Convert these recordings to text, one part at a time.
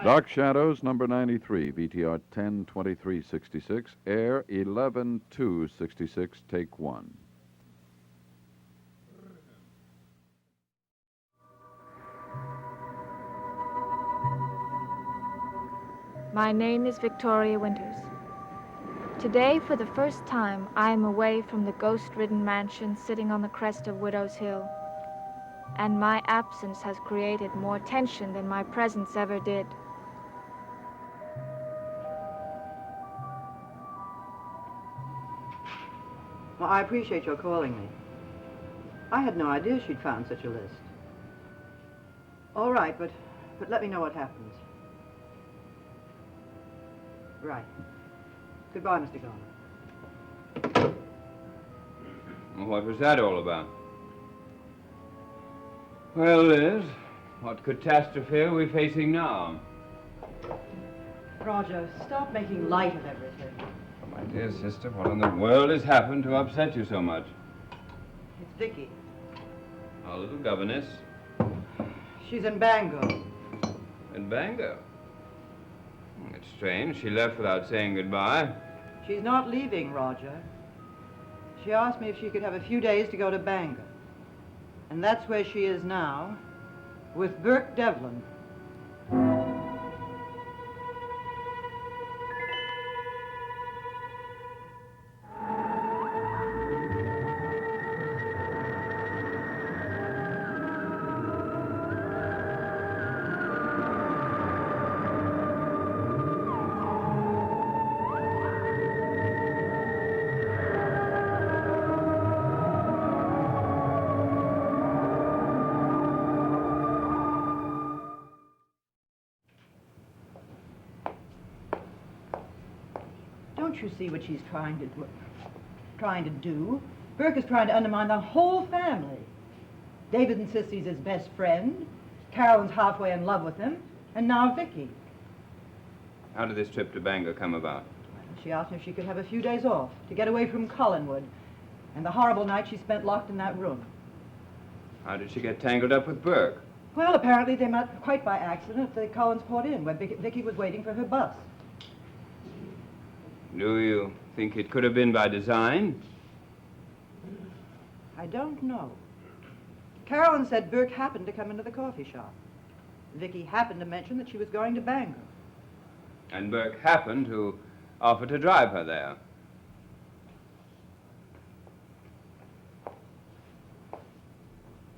Dark Shadows, number 93, VTR 10-23-66, air 11-2-66, take 1. My name is Victoria Winters. Today, for the first time, I am away from the ghost-ridden mansion sitting on the crest of Widow's Hill. And my absence has created more tension than my presence ever did. Well, I appreciate your calling me. I had no idea she'd found such a list. All right, but let me know what happens. Right. Goodbye, Mr. Garner. What was that all about? Well, Liz, what catastrophe are we facing now? Roger, stop making light of everything. My dear sister, what in the world has happened to upset you so much? It's Vicky. Our little governess. She's in Bangor. In Bangor? It's strange. She left without saying goodbye. She's not leaving, Roger. She asked me if she could have a few days to go to Bangor. And that's where she is now, with Burke Devlin. Don't you see what she's trying to do? Burke is trying to undermine the whole family. David insists he's his best friend. Carolyn's halfway in love with him. And now Vicky. How did this trip to Bangor come about? Well, she asked me if she could have a few days off to get away from Collinwood and the horrible night she spent locked in that room. How did she get tangled up with Burke? Well, apparently they met quite by accident at the Collinsport Inn, where Vicky was waiting for her bus. Do you think it could have been by design? I don't know. Carolyn said Burke happened to come into the coffee shop. Vicky happened to mention that she was going to Bangor. And Burke happened to offer to drive her there.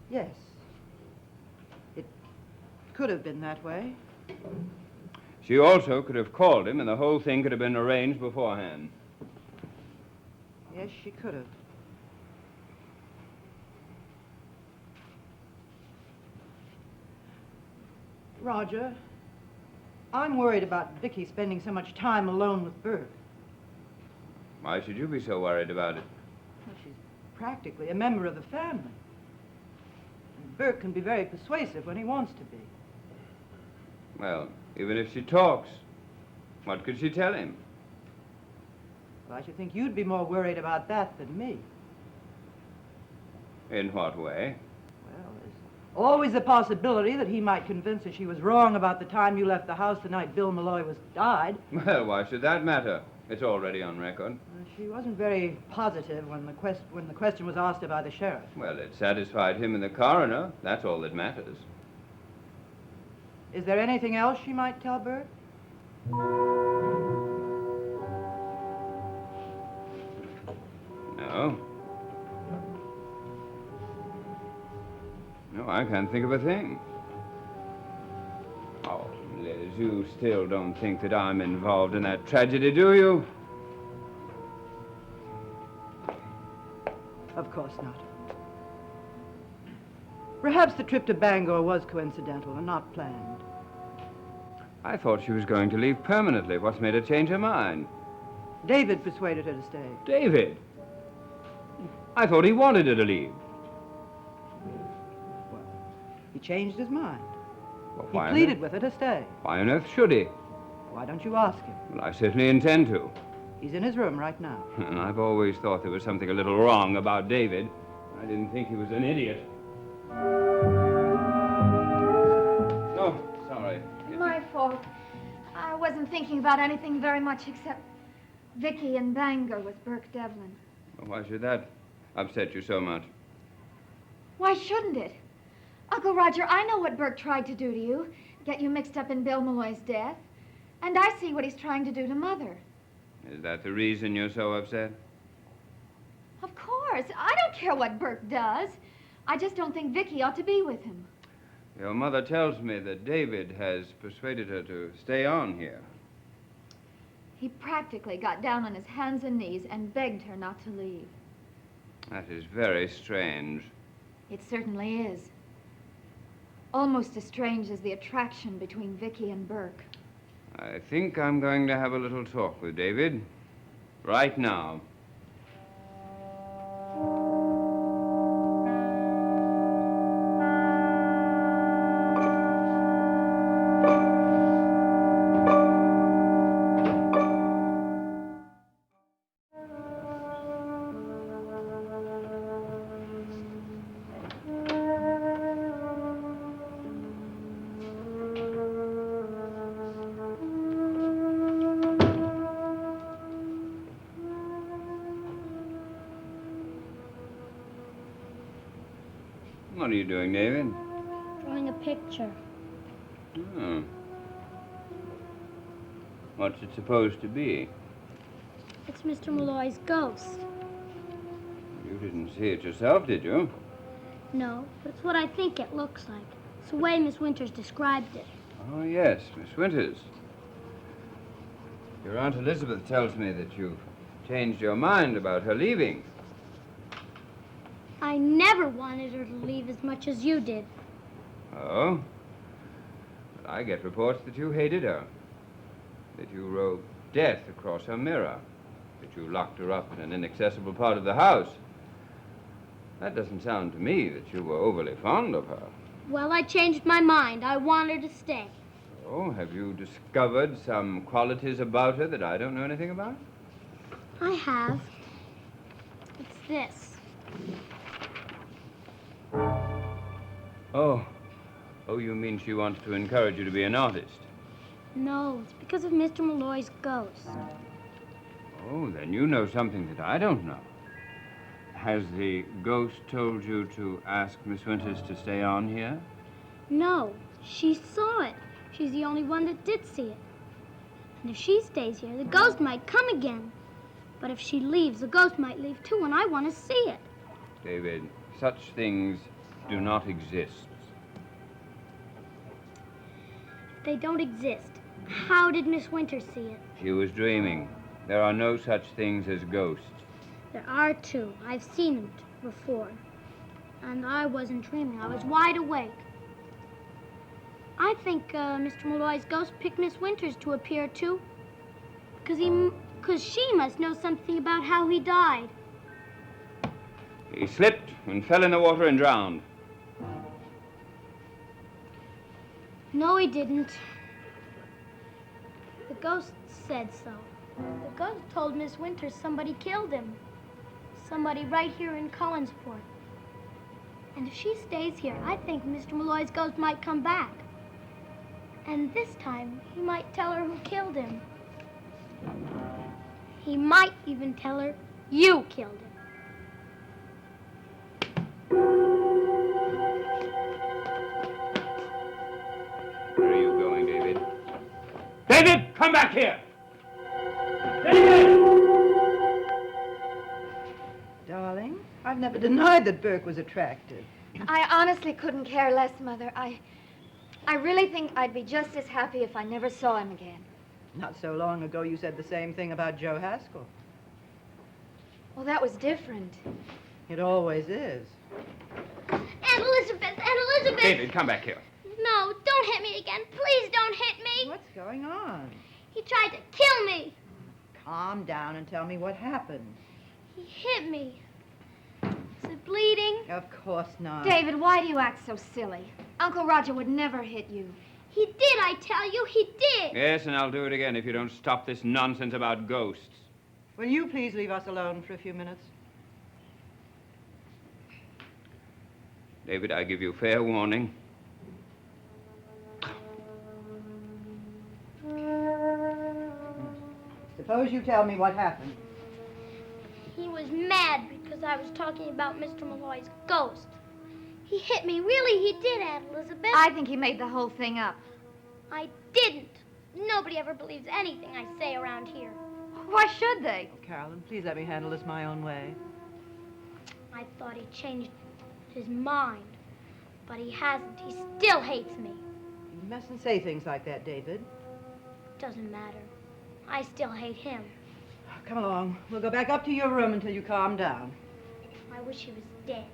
Yes. It could have been that way. She also could have called him, and the whole thing could have been arranged beforehand. Yes, she could have. Roger, I'm worried about Vicky spending so much time alone with Burke. Why should you be so worried about it? Well, she's practically a member of the family. And Burke can be very persuasive when he wants to be. Well, even if she talks, what could she tell him? Well, I should think you'd be more worried about that than me. In what way? Well, there's always the possibility that he might convince her she was wrong about the time you left the house the night Bill Malloy died. Well, why should that matter? It's already on record. She wasn't very positive when the question was asked her by the sheriff. Well, it satisfied him and the coroner. That's all that matters. Is there anything else she might tell Burke? No. No, I can't think of a thing. Oh, Liz, you still don't think that I'm involved in that tragedy, do you? Of course not. Perhaps the trip to Bangor was coincidental and not planned. I thought she was going to leave permanently. What's made her change her mind? David persuaded her to stay. David? I thought he wanted her to leave. Well, he changed his mind. Well, He pleaded with her to stay. Why on earth should he? Why don't you ask him? Well, I certainly intend to. He's in his room right now. And I've always thought there was something a little wrong about David. I didn't think he was an idiot. Oh, sorry. My fault. wasn't thinking about anything very much except Vicky and Bangor with Burke Devlin. Why should that upset you so much? Why shouldn't it? Uncle Roger, I know what Burke tried to do to you, get you mixed up in Bill Malloy's death. And I see what he's trying to do to Mother. Is that the reason you're so upset? Of course. I don't care what Burke does. I just don't think Vicky ought to be with him. Your mother tells me that David has persuaded her to stay on here. He practically got down on his hands and knees and begged her not to leave. That is very strange. It certainly is. Almost as strange as the attraction between Vicky and Burke. I think I'm going to have a little talk with David. Right now. What are you doing, David? Drawing a picture. Oh. What's it supposed to be? It's Mr. Malloy's ghost. You didn't see it yourself, did you? No, but it's what I think it looks like. It's the way Miss Winters described it. Oh, yes, Miss Winters. Your Aunt Elizabeth tells me that you've changed your mind about her leaving. I never wanted her to leave as much as you did. Oh? But I get reports that you hated her. That you wrote death across her mirror. That you locked her up in an inaccessible part of the house. That doesn't sound to me that you were overly fond of her. Well, I changed my mind. I want her to stay. Oh, have you discovered some qualities about her that I don't know anything about? I have. It's this. Oh. Oh, you mean she wants to encourage you to be an artist? No, it's because of Mr. Malloy's ghost. Oh, then you know something that I don't know. Has the ghost told you to ask Miss Winters to stay on here? No, she saw it. She's the only one that did see it. And if she stays here, the ghost might come again. But if she leaves, the ghost might leave too, and I want to see it. David, such things do not exist. They don't exist. How did Miss Winters see it? She was dreaming. There are no such things as ghosts. There are two. I've seen them before. And I wasn't dreaming. I was wide awake. I think Mr. Malloy's ghost picked Miss Winters to appear too. Because she must know something about how he died. He slipped and fell in the water and drowned. No, he didn't. The ghost said so. The ghost told Miss Winters somebody killed him. Somebody right here in Collinsport. And if she stays here, I think Mr. Malloy's ghost might come back. And this time, he might tell her who killed him. He might even tell her you killed him. Where are you going, David? David, come back here! David! Darling, I've never denied that Burke was attractive. I honestly couldn't care less, Mother. I really think I'd be just as happy if I never saw him again. Not so long ago, you said the same thing about Joe Haskell. Well, that was different. It always is. Aunt Elizabeth! Aunt Elizabeth! David, come back here. No, don't hit me again. Please don't hit me. What's going on? He tried to kill me. Calm down and tell me what happened. He hit me. Is it bleeding? Of course not. David, why do you act so silly? Uncle Roger would never hit you. He did, I tell you. He did. Yes, and I'll do it again if you don't stop this nonsense about ghosts. Will you please leave us alone for a few minutes? David, I give you fair warning. Suppose you tell me what happened. He was mad because I was talking about Mr. Malloy's ghost. He hit me. Really, he did, Aunt Elizabeth. I think he made the whole thing up. I didn't. Nobody ever believes anything I say around here. Why should they? Oh, Carolyn, please let me handle this my own way. I thought he changed his mind, but he hasn't. He still hates me. You mustn't say things like that, David. Doesn't matter. I still hate him. Come along. We'll go back up to your room until you calm down. I wish he was dead.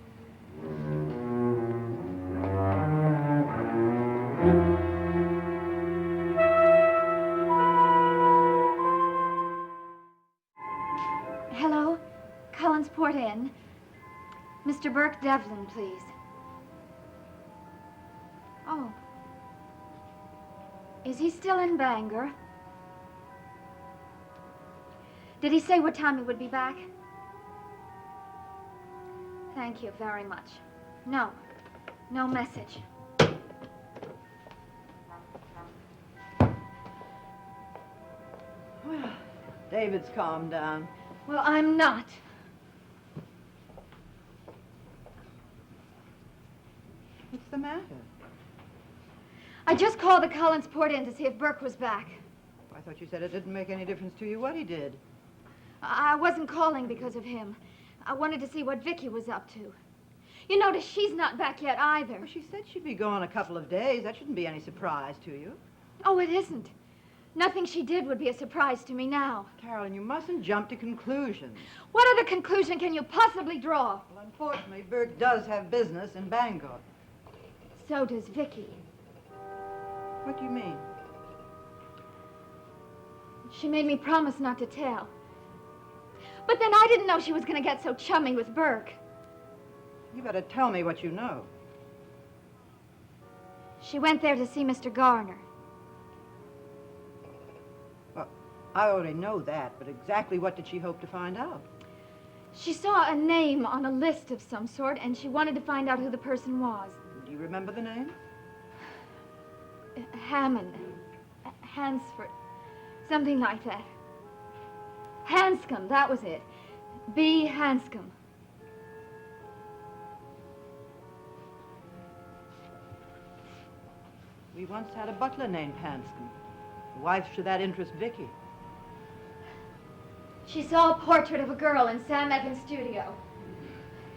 Hello? Collinsport Inn. Mr. Burke Devlin, please. Oh. Is he still in Bangor? Did he say what time he would be back? Thank you very much. No. No message. Well, David's calmed down. Well, I'm not. What's the matter? I just called the Collinsport Inn to see if Burke was back. I thought you said it didn't make any difference to you what he did. I wasn't calling because of him. I wanted to see what Vicky was up to. You notice she's not back yet either. Well, she said she'd be gone a couple of days. That shouldn't be any surprise to you. Oh, it isn't. Nothing she did would be a surprise to me now. Carolyn, you mustn't jump to conclusions. What other conclusion can you possibly draw? Well, unfortunately, Burke does have business in Bangor. So does Vicky. What do you mean? She made me promise not to tell. But then I didn't know she was going to get so chummy with Burke. You better tell me what you know. She went there to see Mr. Garner. Well, I already know that, but exactly what did she hope to find out? She saw a name on a list of some sort, and she wanted to find out who the person was. Do you remember the name? Hammond. Hansford. Something like that. Hanscom, that was it. B. Hanscom. We once had a butler named Hanscom. The wife to that interest, Vicky. She saw a portrait of a girl in Sam Evans' studio.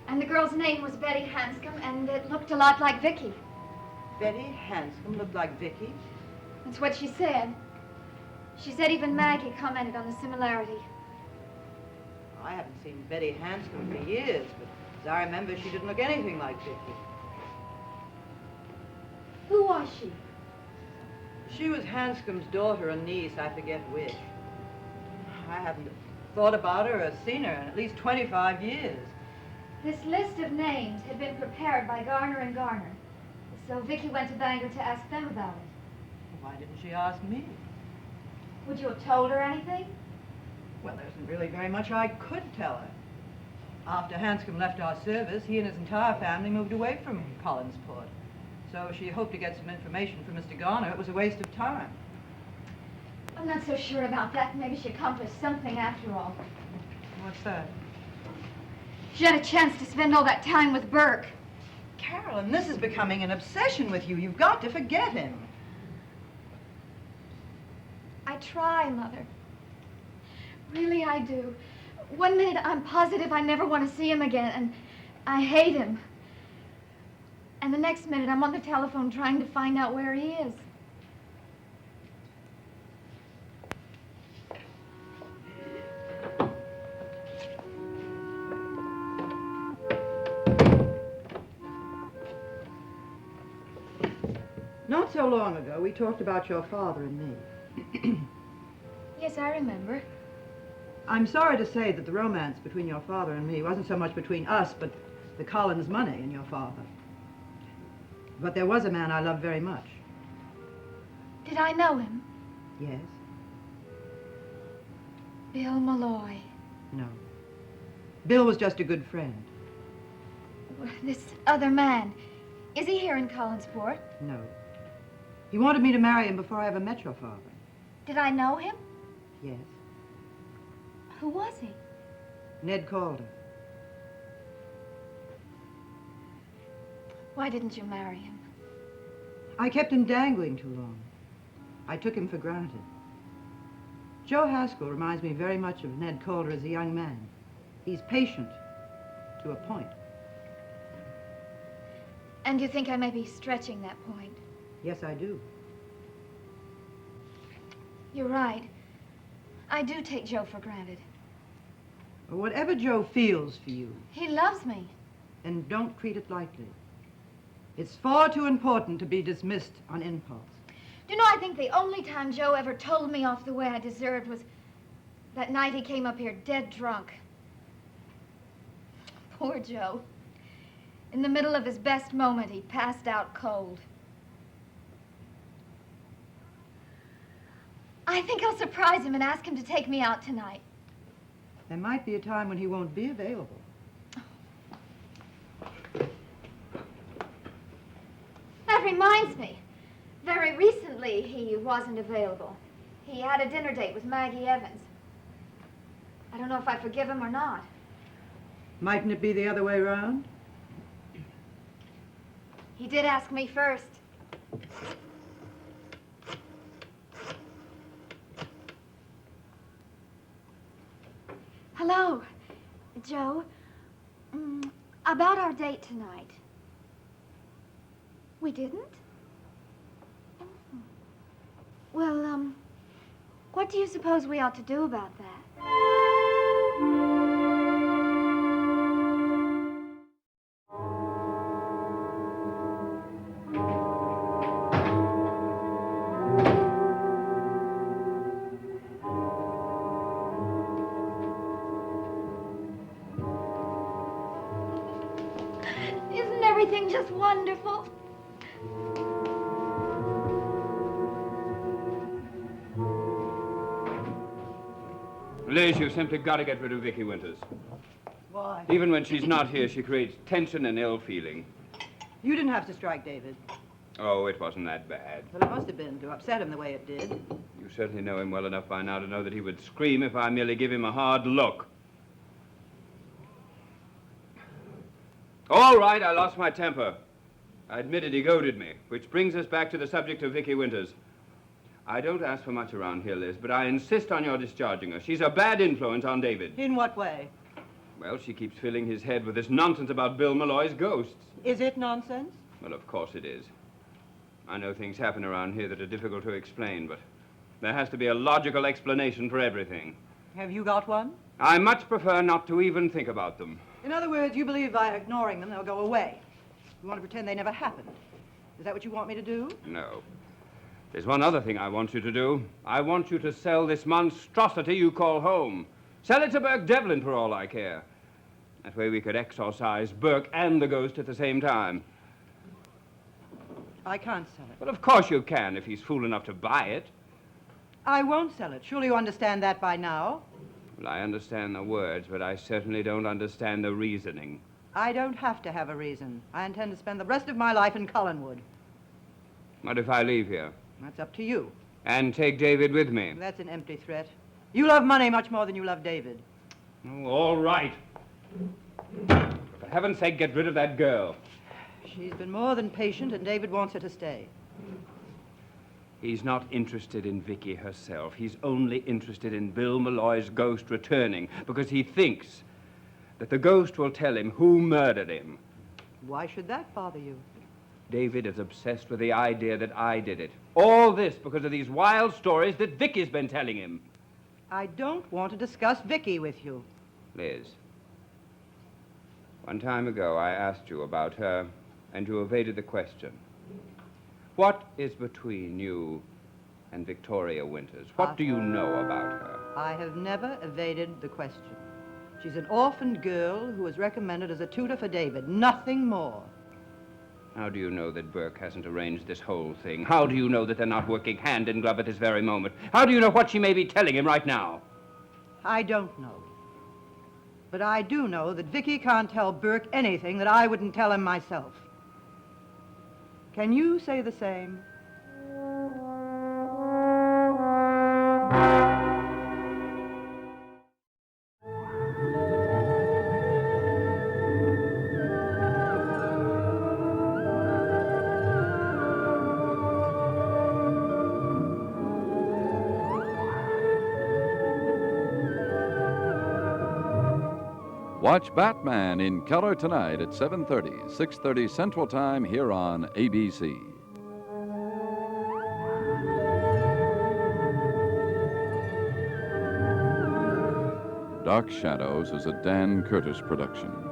And the girl's name was Betty Hanscom, and it looked a lot like Vicky. Betty Hanscom looked like Vicky? That's what she said. She said even Maggie commented on the similarity. I haven't seen Betty Hanscom for years, but as I remember, she didn't look anything like Vicky. Who was she? She was Hanscom's daughter or niece, I forget which. I haven't thought about her or seen her in at least 25 years. This list of names had been prepared by Garner and Garner. So Vicky went to Bangor to ask them about it. Why didn't she ask me? Would you have told her anything? Well, there isn't really very much I could tell her. After Hanscom left our service, he and his entire family moved away from Collinsport. So she hoped to get some information from Mr. Garner. It was a waste of time. I'm not so sure about that. Maybe she accomplished something after all. What's that? She had a chance to spend all that time with Burke. Carolyn, this is becoming an obsession with you. You've got to forget him. I try, Mother. Really, I do. One minute I'm positive I never want to see him again, and I hate him. And the next minute I'm on the telephone trying to find out where he is. Not so long ago, we talked about your father and me. Yes, I remember. I'm sorry to say that the romance between your father and me wasn't so much between us, but the Collins money and your father. But there was a man I loved very much. Did I know him? Yes? Bill Malloy. No. Bill was just a good friend. This other man. Is he here in Collinsport? No. He wanted me to marry him before I ever met your father. Did I know him? Yes. Who was he? Ned Calder. Why didn't you marry him? I kept him dangling too long. I took him for granted. Joe Haskell reminds me very much of Ned Calder as a young man. He's patient to a point. And you think I may be stretching that point? Yes, I do. You're right. I do take Joe for granted. Whatever Joe feels for you, He loves me. and don't treat it lightly. It's far too important to be dismissed on impulse. Do you know, I think the only time Joe ever told me off the way I deserved was that night he came up here dead drunk. Poor Joe. In the middle of his best moment, he passed out cold. I think I'll surprise him and ask him to take me out tonight. There might be a time when he won't be available. That reminds me. Very recently, he wasn't available. He had a dinner date with Maggie Evans. I don't know if I forgive him or not. Mightn't it be the other way around? He did ask me first. Hello, Joe. About our date tonight. We didn't? Well, what do you suppose we ought to do about that? Isn't everything just wonderful? Liz, you've simply got to get rid of Vicky Winters. Why? Even when she's not here, she creates tension and ill feeling. You didn't have to strike David. Oh, it wasn't that bad. Well, it must have been to upset him the way it did. You certainly know him well enough by now to know that he would scream if I merely give him a hard look. All right, I lost my temper. I admitted he goaded me, which brings us back to the subject of Vicky Winters. I don't ask for much around here, Liz, but I insist on your discharging her. She's a bad influence on David. In what way? Well, she keeps filling his head with this nonsense about Bill Malloy's ghosts. Is it nonsense? Well, of course it is. I know things happen around here that are difficult to explain, but there has to be a logical explanation for everything. Have you got one? I much prefer not to even think about them. In other words, you believe by ignoring them, they'll go away. You want to pretend they never happened. Is that what you want me to do? No. There's one other thing I want you to do. I want you to sell this monstrosity you call home. Sell it to Burke Devlin for all I care. That way we could exorcise Burke and the ghost at the same time. I can't sell it. Well, of course you can if he's fool enough to buy it. I won't sell it. Surely you understand that by now. Well, I understand the words, but I certainly don't understand the reasoning. I don't have to have a reason. I intend to spend the rest of my life in Cullenwood. What if I leave here? That's up to you. And take David with me? That's an empty threat. You love money much more than you love David. Oh, all right. For heaven's sake, get rid of that girl. She's been more than patient, and David wants her to stay. He's not interested in Vicky herself. He's only interested in Bill Malloy's ghost returning because he thinks that the ghost will tell him who murdered him. Why should that bother you? David is obsessed with the idea that I did it. All this because of these wild stories that Vicky's been telling him. I don't want to discuss Vicky with you. Liz, one time ago I asked you about her, and you evaded the question. What is between you and Victoria Winters? What do you know about her? I have never evaded the question. She's an orphaned girl who was recommended as a tutor for David. Nothing more. How do you know that Burke hasn't arranged this whole thing? How do you know that they're not working hand in glove at this very moment? How do you know what she may be telling him right now? I don't know. But I do know that Vicky can't tell Burke anything that I wouldn't tell him myself. Can you say the same? Watch Batman in color tonight at 7:30, 6:30 Central Time here on ABC. Dark Shadows is a Dan Curtis production.